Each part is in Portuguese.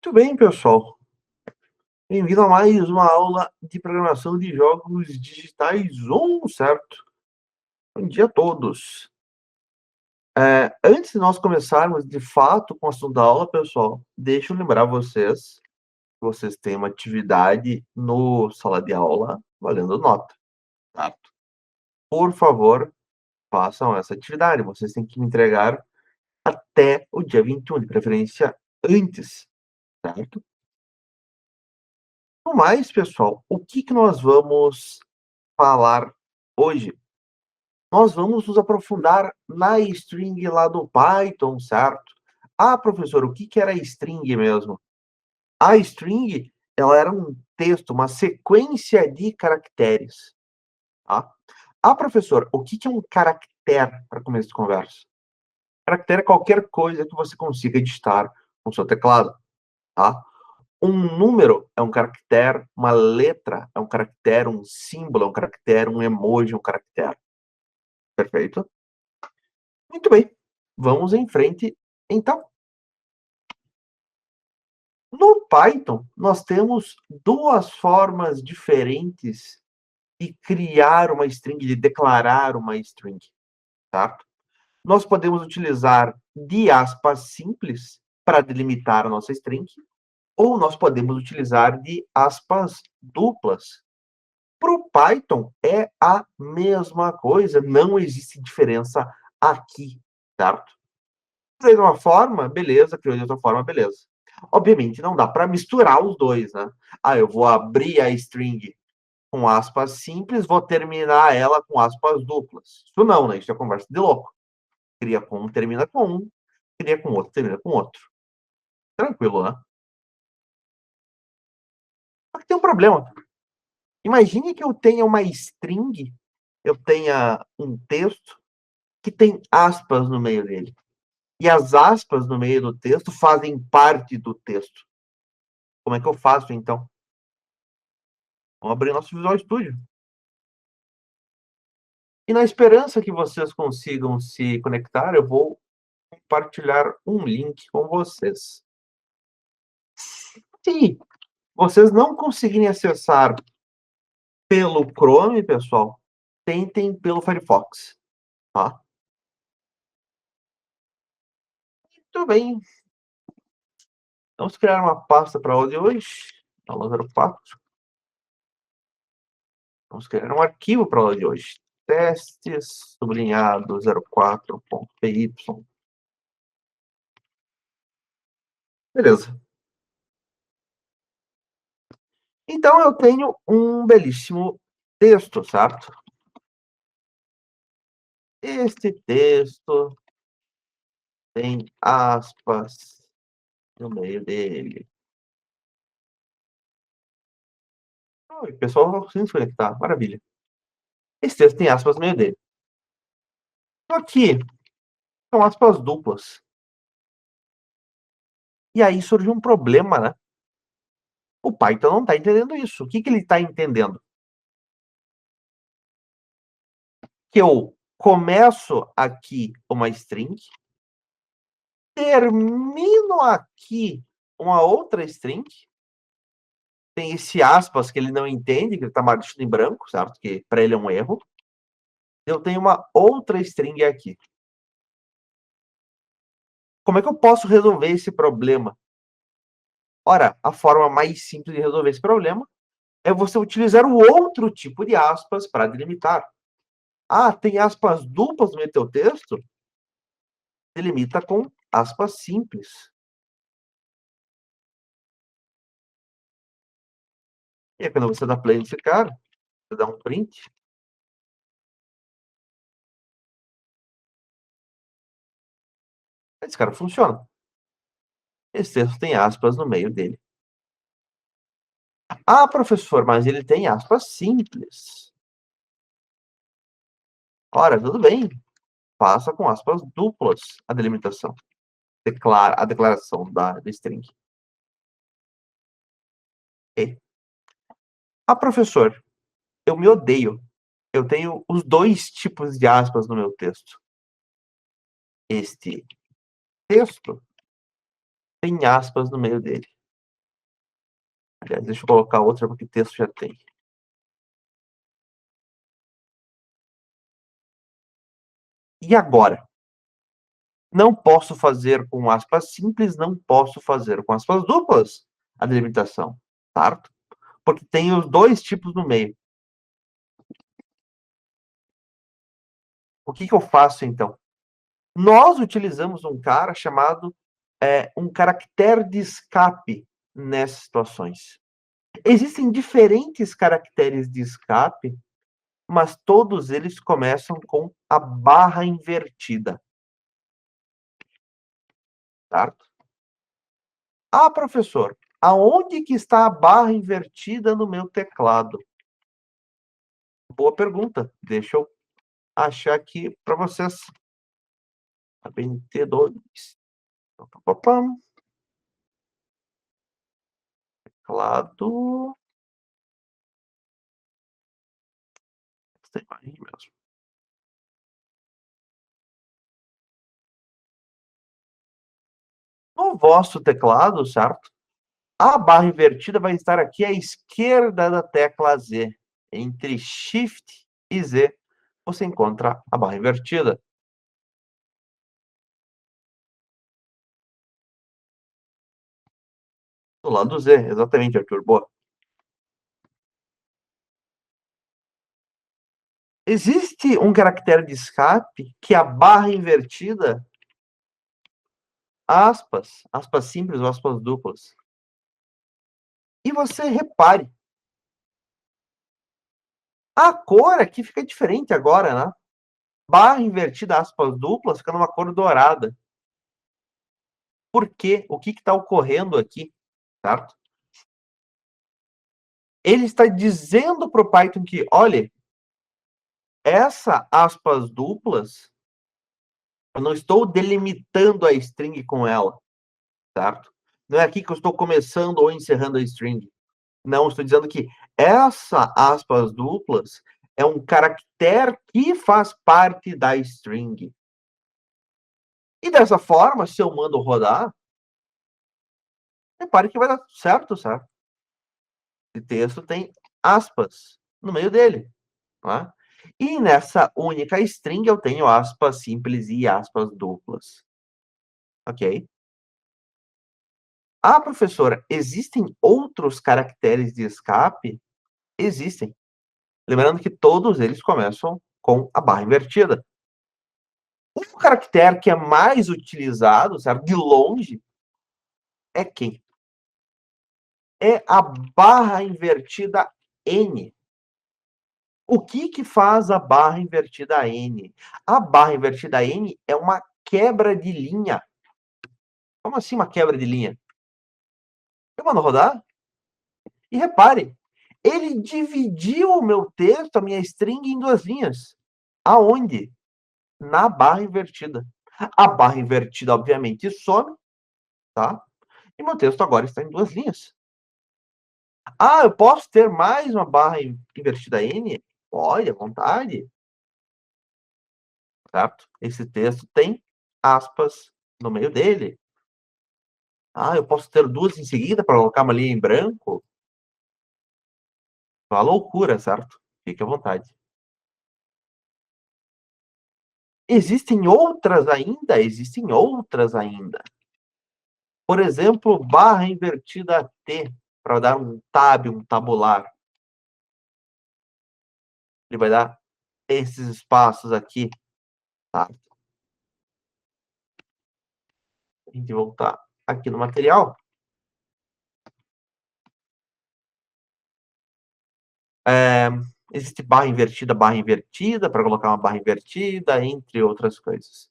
Muito bem, pessoal. Bem-vindo a mais uma aula de programação de jogos digitais certo? Bom dia a todos. Antes de nós começarmos de fato com o assunto da aula, pessoal, deixa eu lembrar vocês que vocês têm uma atividade no sala de aula valendo nota, certo? Por favor, façam essa atividade. Vocês têm que me entregar até o dia 21, de preferência antes, certo? No mais, pessoal, o que que nós vamos falar hoje? Nós vamos nos aprofundar na string lá do Python, certo? Ah, professor, o que que era string mesmo? A string, ela era um texto, uma sequência de caracteres, tá? Ah, professor, o que que é um caractere para começo de conversa? Caractere é qualquer coisa que você consiga digitar com seu teclado, tá? Um número é um caractere, uma letra é um caractere, um símbolo é um caractere, um emoji é um caractere. Perfeito? Muito bem, vamos em frente então. No Python, nós temos 2 formas diferentes de criar uma string, de declarar uma string, certo? Nós podemos utilizar de aspas simples para delimitar a nossa string, ou nós podemos utilizar de aspas duplas. Para o Python é a mesma coisa, não existe diferença aqui, certo? Criei de uma forma, beleza, criou de outra forma, beleza. Obviamente, não dá para misturar os dois, né? Ah, eu vou abrir a string com aspas simples, vou terminar ela com aspas duplas. Isso não, né? Isso é conversa de louco. Cria com um, termina com um, cria com outro, termina com outro. Tranquilo, né? Só que tem um problema. Imagine que eu tenha uma string, eu tenha um texto que tem aspas no meio dele. E as aspas no meio do texto fazem parte do texto. Como é que eu faço, então? Vamos abrir nosso Visual Studio. E na esperança que vocês consigam se conectar, eu vou compartilhar um link com vocês. Se vocês não conseguirem acessar pelo Chrome, pessoal, tentem pelo Firefox, tá? Muito bem. Vamos criar uma pasta para a aula de hoje, aula 04. Vamos criar um arquivo para a aula de hoje. Testes, sublinhado, 04.py. Beleza. Então, eu tenho um belíssimo texto, certo? Este texto tem aspas no meio dele. Oi, o pessoal não conseguindo se conectar, maravilha. Esse texto tem aspas no meio dele. Só que são aspas duplas. E aí surge um problema, né? O Python não está entendendo isso. O que que ele está entendendo? Que eu começo aqui uma string, termino aqui uma outra string, tem esse aspas que ele não entende, que ele está marcando em branco, certo? Que para ele é um erro. Eu tenho uma outra string aqui. Como é que eu posso resolver esse problema? Ora, a forma mais simples de resolver esse problema é você utilizar o outro tipo de aspas para delimitar. Ah, tem aspas duplas no teu texto? Delimita com aspas simples. E aí, quando você dá play nesse cara, você dá um print, esse cara funciona. Esse texto tem aspas no meio dele. Ah, professor, mas ele tem aspas simples. Ora, tudo bem. Faça com aspas duplas a delimitação. A declaração da string. E, ah, professor, eu me odeio. Eu tenho os dois tipos de aspas no meu texto. Este texto tem aspas no meio dele. Aliás, deixa eu colocar outra, porque o texto já tem. E agora? Não posso fazer com aspas simples, não posso fazer com aspas duplas a delimitação, certo? Porque tem os dois tipos no meio. O que eu faço, então? Nós utilizamos um cara chamado um caractere de escape nessas situações. Existem diferentes caracteres de escape, mas todos eles começam com a barra invertida, certo? Ah, professor, aonde que está a barra invertida no meu teclado? Boa pergunta. Deixa eu achar aqui para vocês. A BNT2. Teclado. Essa imagem mesmo. No vosso teclado, certo? A barra invertida vai estar aqui à esquerda da tecla Z. Entre Shift e Z, você encontra a barra invertida. Do lado Z, exatamente, Arthur. Boa. Existe um caractere de escape que a barra invertida, aspas simples ou aspas duplas. E você repare, a cor aqui fica diferente agora, né? Barra invertida, aspas duplas, fica numa cor dourada. Por quê? O que está ocorrendo aqui, certo? Ele está dizendo para o Python que, olha, essa aspas duplas, eu não estou delimitando a string com ela, certo? Não é aqui que eu estou começando ou encerrando a string. Não, estou dizendo que essa aspas duplas é um caractere que faz parte da string. E dessa forma, se eu mando rodar, repare que vai dar certo, certo? Esse texto tem aspas no meio dele. Tá? E nessa única string eu tenho aspas simples e aspas duplas. Ok? Ah, professora, existem outros caracteres de escape? Existem. Lembrando que todos eles começam com a barra invertida. O caractere que é mais utilizado, certo? De longe, é quem? É a barra invertida N. O que faz a barra invertida N? A barra invertida N é uma quebra de linha. Como assim uma quebra de linha? Eu mando rodar e repare, ele dividiu o meu texto, a minha string, em duas linhas. Aonde? Na barra invertida. A barra invertida, obviamente, some, tá? E meu texto agora está em duas linhas. Ah, eu posso ter mais uma barra invertida N? Pode, à vontade. Certo? Esse texto tem aspas no meio dele. Ah, eu posso ter duas em seguida para colocar uma linha em branco? Uma loucura, certo? Fique à vontade. Existem outras ainda? Existem outras ainda. Por exemplo, barra invertida T, para dar um tab, um tabular. Ele vai dar esses espaços aqui, tá? A gente voltar aqui no material. Existe barra invertida, para colocar uma barra invertida, entre outras coisas.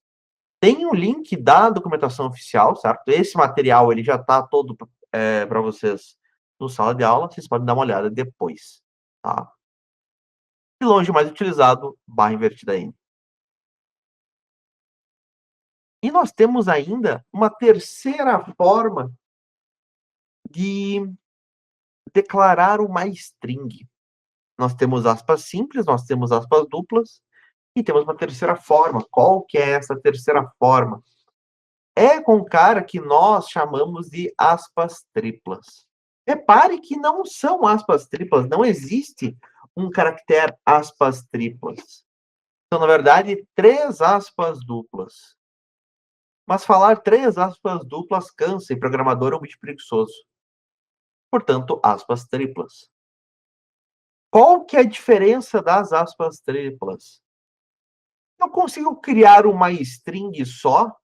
Tem um link da documentação oficial, certo? Esse material ele já está todo para vocês no sala de aula, vocês podem dar uma olhada depois, tá? De longe mais utilizado, barra invertida N. E nós temos ainda uma terceira forma de declarar uma string. Nós temos aspas simples, nós temos aspas duplas, e temos uma terceira forma. Qual que é essa terceira forma? É com o cara que nós chamamos de aspas triplas. Repare que não são aspas triplas, não existe um caractere aspas triplas. São, na verdade, 3 aspas duplas. Mas falar 3 aspas duplas cansa e programador é um bicho preguiçoso. Portanto, aspas triplas. Qual que é a diferença das aspas triplas? Eu consigo criar uma string só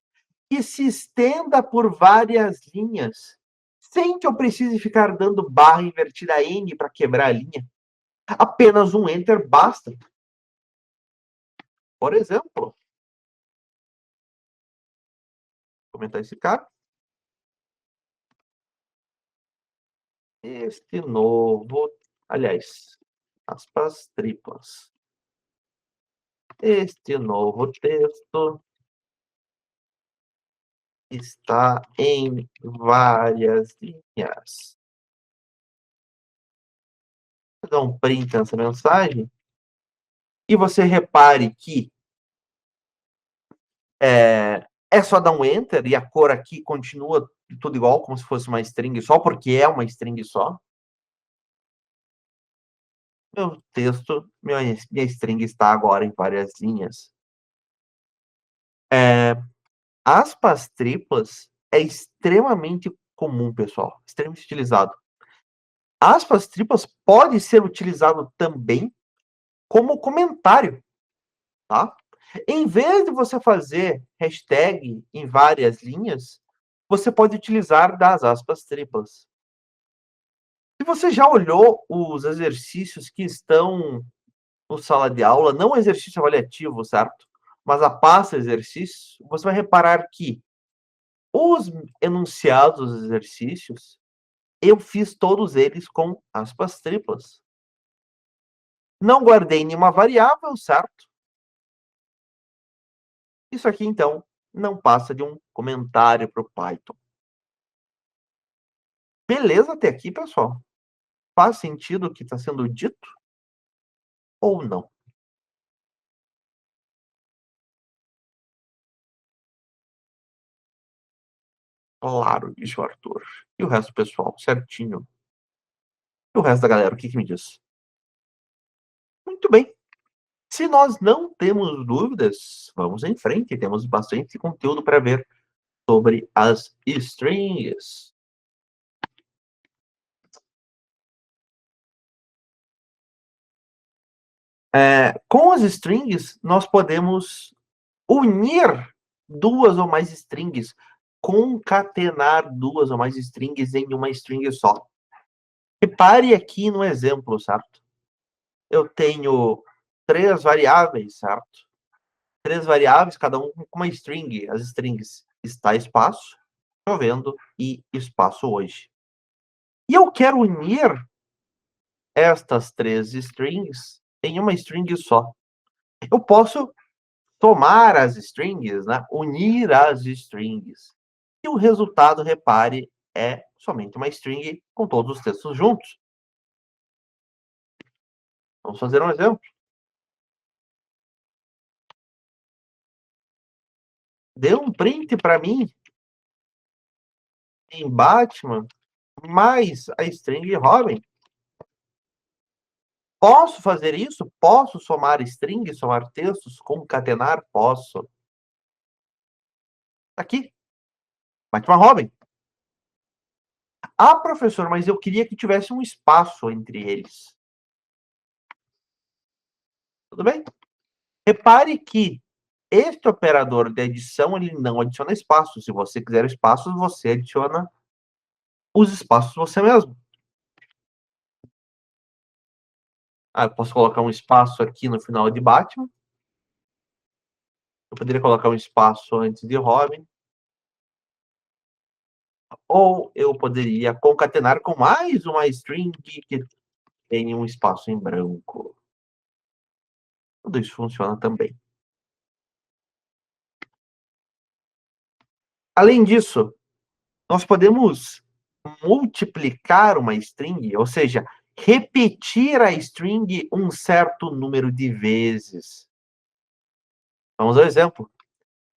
que se estenda por várias linhas, sem que eu precise ficar dando barra invertida N para quebrar a linha. Apenas um enter basta. Por exemplo, vou comentar esse cara. Este novo, aliás, aspas triplas. Este novo texto está em várias linhas. Vou dar um print nessa mensagem. E você repare que é só dar um enter e a cor aqui continua tudo igual, como se fosse uma string só, porque é uma string só. Meu texto, minha string está agora em várias linhas. Aspas triplas é extremamente comum, pessoal, extremamente utilizado. Aspas triplas pode ser utilizado também como comentário, tá? Em vez de você fazer hashtag em várias linhas, você pode utilizar das aspas triplas. Se você já olhou os exercícios que estão no sala de aula, não exercício avaliativo, certo? Mas a pasta exercício, você vai reparar que os enunciados dos exercícios, eu fiz todos eles com aspas triplas. Não guardei nenhuma variável, certo? Isso aqui, então, não passa de um comentário para o Python. Beleza até aqui, pessoal? Faz sentido o que está sendo dito? Ou não? Claro, disse o Arthur. E o resto, pessoal? Certinho. E o resto da galera, o que me diz? Muito bem. Se nós não temos dúvidas, vamos em frente. Temos bastante conteúdo para ver sobre as strings. Com as strings, nós podemos unir 2 ou mais strings, concatenar 2 ou mais strings em uma string só. Repare aqui no exemplo, certo? Eu tenho 3 variáveis, certo? 3 variáveis, cada um com uma string. As strings está espaço, chovendo e espaço hoje. E eu quero unir estas 3 strings em uma string só. Eu posso tomar as strings, né? Unir as strings. E o resultado, repare, é somente uma string com todos os textos juntos. Vamos fazer um exemplo. Dê um print para mim em Batman mais a string Robin. Posso fazer isso? Posso somar strings, somar textos, concatenar? Posso. Aqui. Batman Robin. Ah, professor, mas eu queria que tivesse um espaço entre eles. Tudo bem? Repare que este operador de adição, ele não adiciona espaços. Se você quiser espaços, você adiciona os espaços você mesmo. Ah, eu posso colocar um espaço aqui no final de Batman. Eu poderia colocar um espaço antes de Robin. Ou eu poderia concatenar com mais uma string que tem um espaço em branco. Tudo isso funciona também. Além disso, nós podemos multiplicar uma string, ou seja, repetir a string um certo número de vezes. Vamos ao exemplo.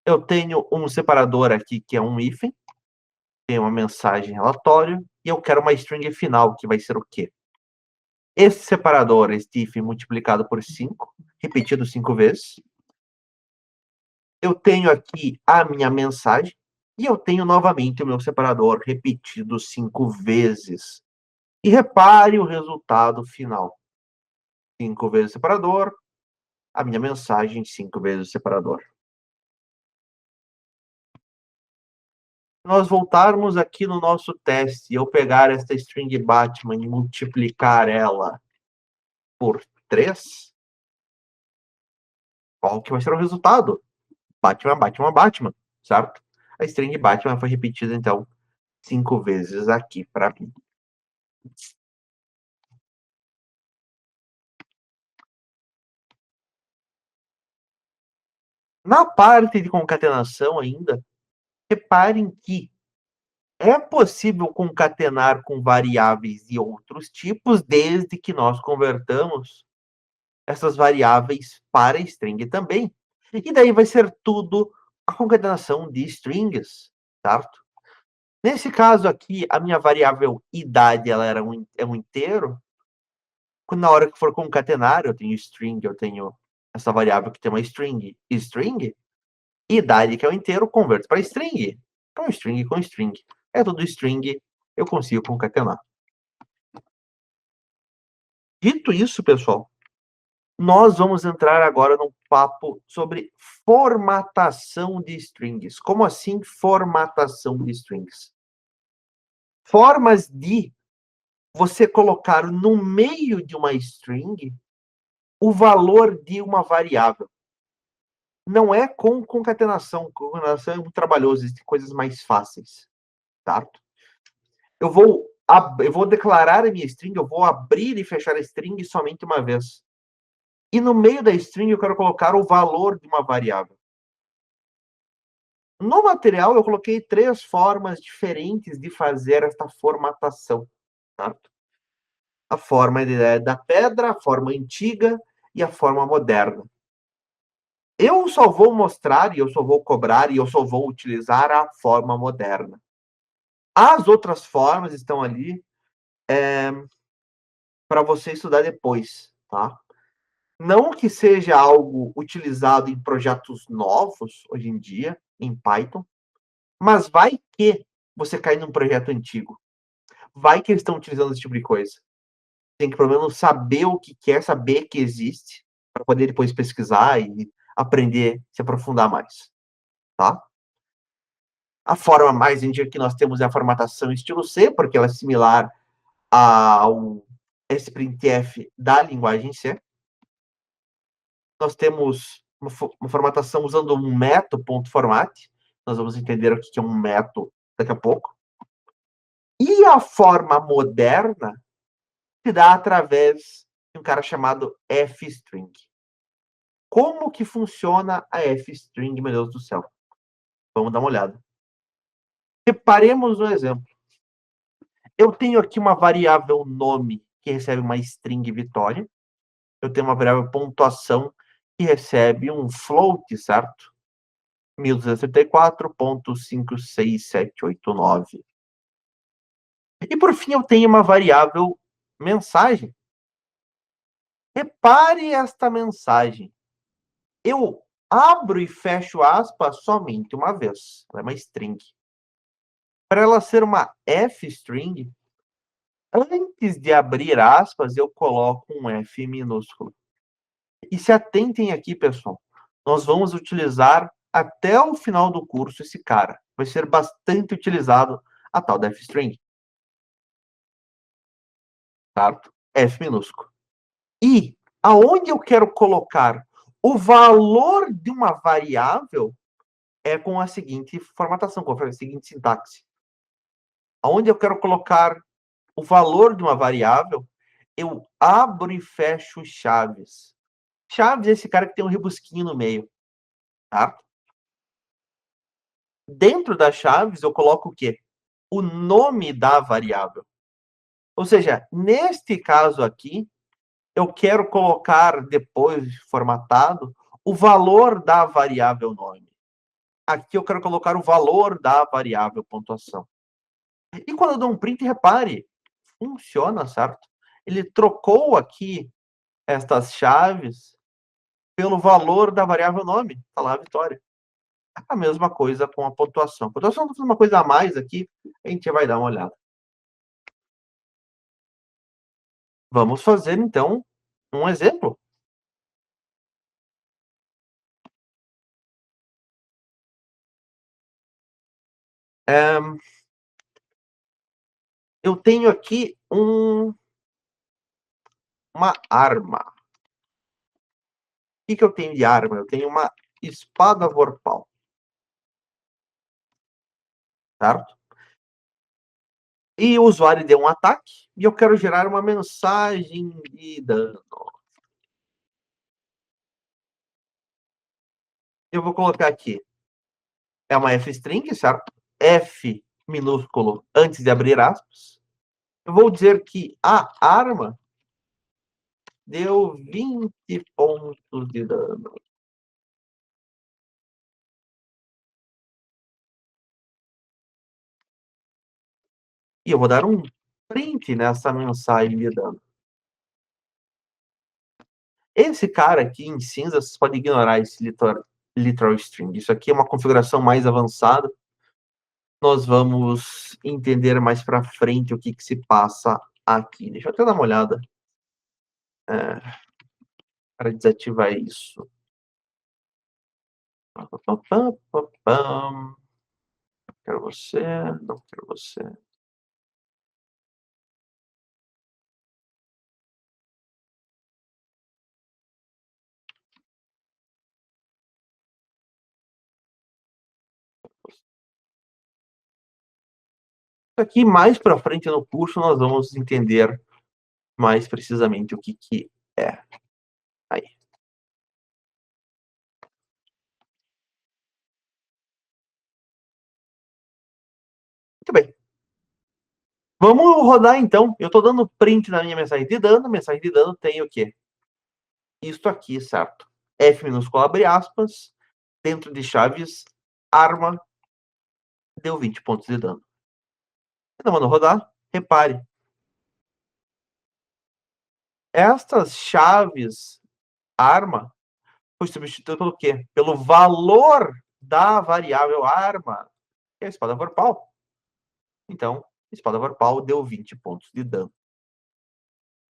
Eu tenho um separador aqui que é um hífen. Tem uma mensagem relatório e eu quero uma string final, que vai ser o quê? Esse separador, este if multiplicado por 5, repetido 5 vezes. Eu tenho aqui a minha mensagem e eu tenho novamente o meu separador repetido 5 vezes. E repare o resultado final. 5 vezes o separador, a minha mensagem 5 vezes o separador. Nós voltarmos aqui no nosso teste e eu pegar esta string Batman e multiplicar ela por 3, qual que vai ser o resultado? Batman, Batman, Batman, certo? A string Batman foi repetida, então, 5 vezes aqui para mim. Na parte de concatenação ainda, reparem que é possível concatenar com variáveis de outros tipos, desde que nós convertamos essas variáveis para string também. E daí vai ser tudo a concatenação de strings, certo? Nesse caso aqui, a minha variável idade ela era é um inteiro. Na hora que for concatenar, eu tenho string, eu tenho essa variável que tem uma string, idade, que é um inteiro, converto para string. Então, string com string. É tudo string, eu consigo concatenar. Dito isso, pessoal, nós vamos entrar agora num papo sobre formatação de strings. Como assim formatação de strings? Formas de você colocar no meio de uma string o valor de uma variável. Não é com concatenação. Concatenação é muito trabalhoso, existem coisas mais fáceis, tá? Eu vou declarar a minha string, eu vou abrir e fechar a string somente uma vez. E no meio da string eu quero colocar o valor de uma variável. No material eu coloquei 3 formas diferentes de fazer esta formatação, certo? A forma da pedra, a forma antiga e a forma moderna. Eu só vou mostrar, e eu só vou cobrar, e eu só vou utilizar a forma moderna. As outras formas estão ali para você estudar depois, tá? Não que seja algo utilizado em projetos novos, hoje em dia, em Python, mas vai que você cai num projeto antigo. Vai que eles estão utilizando esse tipo de coisa. Tem que, pelo menos, saber o que quer, saber que existe, para poder depois pesquisar e aprender, se aprofundar mais, tá? A forma mais antiga que nós temos é a formatação estilo C, porque ela é similar ao sprintf da linguagem C. Nós temos uma formatação usando um meto.format. Nós vamos entender o que é um meto daqui a pouco. E a forma moderna se dá através de um cara chamado fstring. Como que funciona a fstring, meu Deus do céu? Vamos dar uma olhada. Reparemos no exemplo. Eu tenho aqui uma variável nome que recebe uma string vitória. Eu tenho uma variável pontuação que recebe um float, certo? 1234.56789. E por fim eu tenho uma variável mensagem. Repare esta mensagem. Eu abro e fecho aspas somente uma vez. Ela é uma string. Para ela ser uma f-string, antes de abrir aspas, eu coloco um F minúsculo. E se atentem aqui, pessoal. Nós vamos utilizar até o final do curso esse cara. Vai ser bastante utilizado a tal da f-string. Certo? F minúsculo. E aonde eu quero colocar o valor de uma variável é com a seguinte formatação, com a seguinte sintaxe. Aonde eu quero colocar o valor de uma variável, eu abro e fecho chaves. Chaves é esse cara que tem um rebusquinho no meio, tá? Dentro das chaves, eu coloco o quê? O nome da variável. Ou seja, neste caso aqui, eu quero colocar, depois formatado, o valor da variável nome. Aqui eu quero colocar o valor da variável pontuação. E quando eu dou um print, repare, funciona, certo? Ele trocou aqui estas chaves pelo valor da variável nome, tá lá a vitória. A mesma coisa com a pontuação. A pontuação, eu tô fazendo uma coisa a mais aqui, a gente vai dar uma olhada. Vamos fazer, então, um exemplo. Eu tenho aqui uma arma. O que eu tenho de arma? Eu tenho uma espada vorpal, certo? E o usuário deu um ataque e eu quero gerar uma mensagem de dano. Eu vou colocar aqui, é uma F-string, certo? F minúsculo antes de abrir aspas. Eu vou dizer que a arma deu 20 pontos de dano. E eu vou dar um print nessa mensagem de dano. Esse cara aqui em cinza, vocês podem ignorar esse literal string. Isso aqui é uma configuração mais avançada. Nós vamos entender mais para frente o que se passa aqui. Deixa eu até dar uma olhada para desativar isso. Quero você, não quero você. Aqui mais para frente no curso nós vamos entender mais precisamente o que é. Aí. Muito bem. Vamos rodar então. Eu estou dando print na minha mensagem de dano. Mensagem de dano tem o quê? Isto aqui, certo? F minúsculo abre aspas, dentro de chaves, arma, deu 20 pontos de dano. Então, mano, rodar, repare. Estas chaves, arma, foi substituída pelo quê? Pelo valor da variável arma, que é a espada vorpal. Então, espada vorpal deu 20 pontos de dano.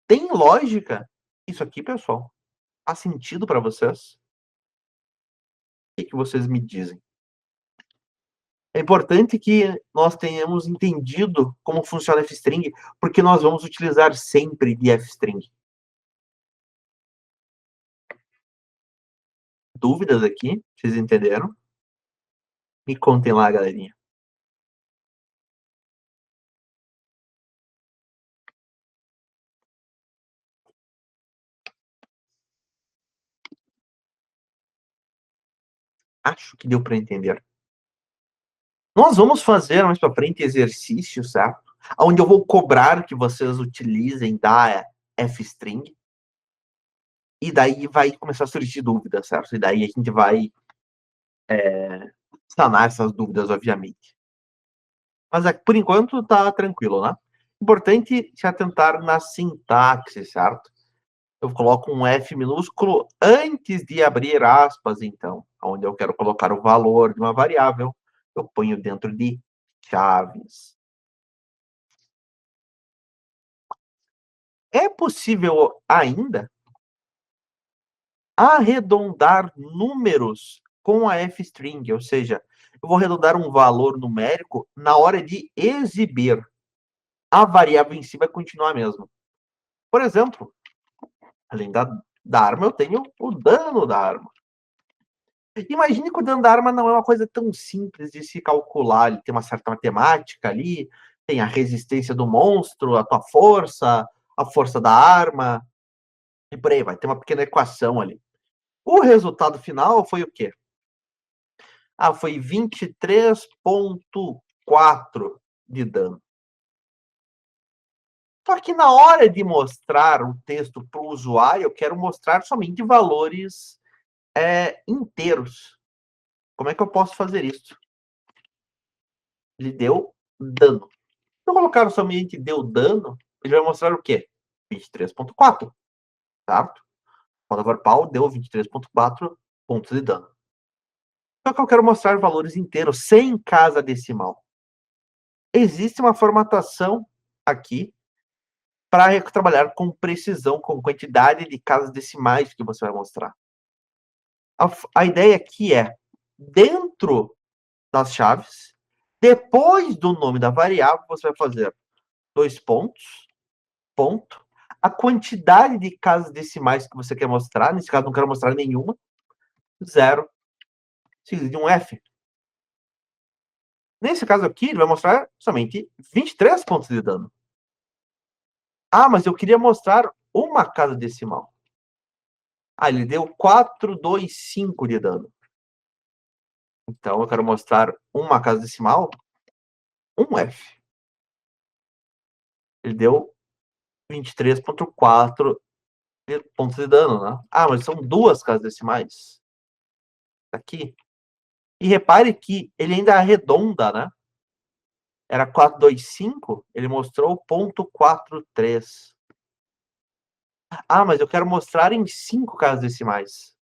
Tem lógica isso aqui, pessoal? Faz sentido para vocês? O que vocês me dizem? É importante que nós tenhamos entendido como funciona F-string, porque nós vamos utilizar sempre de F-string. Dúvidas aqui? Vocês entenderam? Me contem lá, galerinha. Acho que deu para entender. Nós vamos fazer mais para frente exercício, certo? Onde eu vou cobrar que vocês utilizem da F-string. E daí vai começar a surgir dúvidas, certo? E daí a gente vai sanar essas dúvidas, obviamente. Mas por enquanto tá tranquilo, né? Importante se atentar na sintaxe, certo? Eu coloco um F minúsculo antes de abrir aspas, então, onde eu quero colocar o valor de uma variável, eu ponho dentro de chaves. É possível ainda arredondar números com a F-string, ou seja, eu vou arredondar um valor numérico na hora de exibir. A variável em si vai continuar a mesma. Por exemplo, além da arma, eu tenho o dano da arma. Imagine que o dano da arma não é uma coisa tão simples de se calcular. Ele tem uma certa matemática ali, tem a resistência do monstro, a força da arma, e por aí vai. Tem uma pequena equação ali. O resultado final foi o quê? Foi 23,4 de dano. Só que na hora de mostrar o texto para o usuário, eu quero mostrar somente valores inteiros. Como é que eu posso fazer isso? Ele deu dano. eu colocar somente deu dano, ele vai mostrar o quê? 23.4, certo? Quando overpower deu 23.4 pontos de dano. Só que eu quero mostrar valores inteiros, sem casa decimal. Existe uma formatação aqui para trabalhar com precisão, com quantidade de casas decimais que você vai mostrar. A ideia aqui é, dentro das chaves, depois do nome da variável, você vai fazer 2 pontos, ponto, a quantidade de casas decimais que você quer mostrar, nesse caso não quero mostrar nenhuma, 0, seguido de um F. Nesse caso aqui, ele vai mostrar somente 23 pontos de dano. Ah, mas eu queria mostrar uma casa decimal. Ah, ele deu 425 de dano. Então, eu quero mostrar uma casa decimal, um F. Ele deu 23.4 pontos de dano, né? Ah, mas são duas casas decimais. Aqui. E repare que ele ainda arredonda, né? Era 425, ele mostrou ponto 43. Ah, mas eu quero mostrar em 5 casas decimais.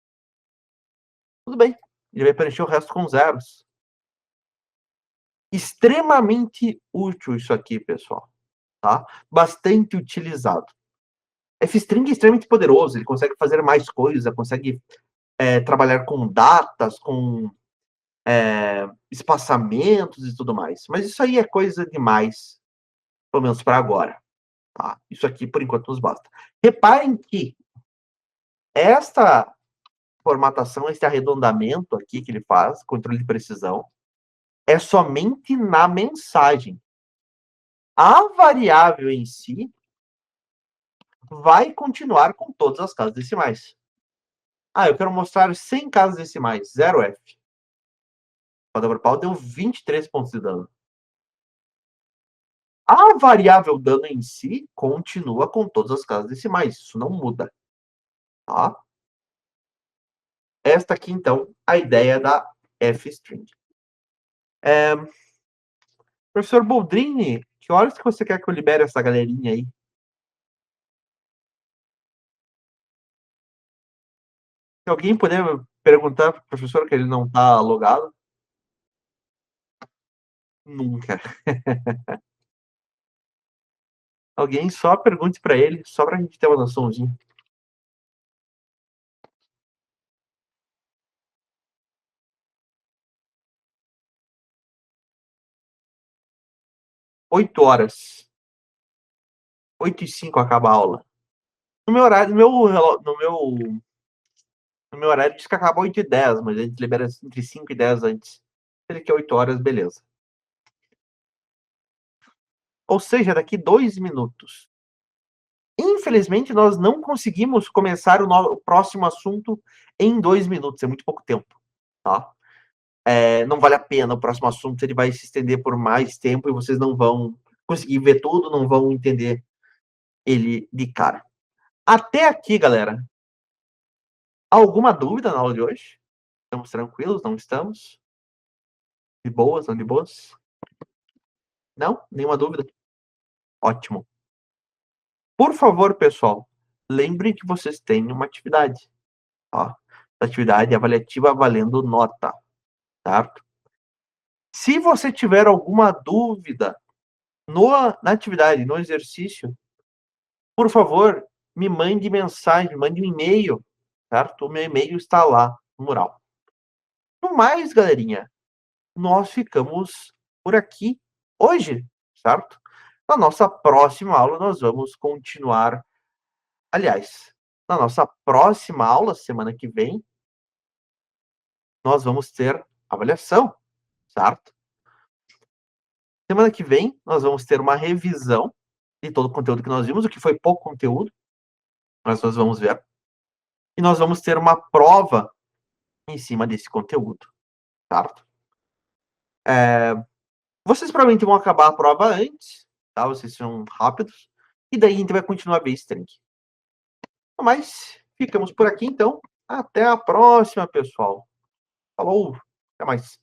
Tudo bem. Ele vai preencher o resto com zeros. Extremamente útil isso aqui, pessoal. Tá? Bastante utilizado. F-string é extremamente poderoso, ele consegue fazer mais coisas, consegue trabalhar com datas, com espaçamentos e tudo mais. Mas isso aí é coisa demais, pelo menos para agora. Tá? Isso aqui, por enquanto, nos basta. Reparem que esta formatação, esse arredondamento aqui que ele faz, controle de precisão, é somente na mensagem. A variável em si vai continuar com todas as casas decimais. Ah, eu quero mostrar 100 casas decimais, 0F. O overpower deu 23 pontos de dano. A variável dano em si continua com todas as casas decimais, isso não muda. Tá? Esta aqui, então, a ideia da F-string. Professor Boldrini, que horas que você quer que eu libere essa galerinha aí? Se alguém puder perguntar para o professor que ele não está logado? Nunca. Alguém só pergunte para ele, só para a gente ter uma noçãozinha. 8 horas. 8h05 acaba a aula. No meu horário, no meu horário diz que acaba 8h10, mas a gente libera entre 5 e 10 antes. Se ele quer 8 horas, beleza. Ou seja, daqui 2 minutos. Infelizmente, nós não conseguimos começar o próximo assunto em 2 minutos. É muito pouco tempo, tá? Não vale a pena. O próximo assunto ele vai se estender por mais tempo e vocês não vão conseguir ver tudo, não vão entender ele de cara. Até aqui, galera. Alguma dúvida na aula de hoje? Estamos tranquilos? Não estamos? De boas? Não de boas? Não? Nenhuma dúvida? Ótimo. Por favor, pessoal, lembrem que vocês têm uma atividade. Ó, atividade avaliativa valendo nota, certo? Se você tiver alguma dúvida na atividade, no exercício, por favor, me mande mensagem, mande um e-mail, certo? O meu e-mail está lá no mural. No mais, galerinha, nós ficamos por aqui hoje, certo? Na nossa próxima aula, nós vamos continuar. Aliás, na nossa próxima aula, semana que vem, nós vamos ter avaliação, certo? Semana que vem, nós vamos ter uma revisão de todo o conteúdo que nós vimos, o que foi pouco conteúdo, mas nós vamos ver. E nós vamos ter uma prova em cima desse conteúdo, certo? Vocês provavelmente vão acabar a prova antes, tá? Vocês são rápidos. E daí a gente vai continuar a ver string. Mas ficamos por aqui, então. Até a próxima, pessoal. Falou, até mais.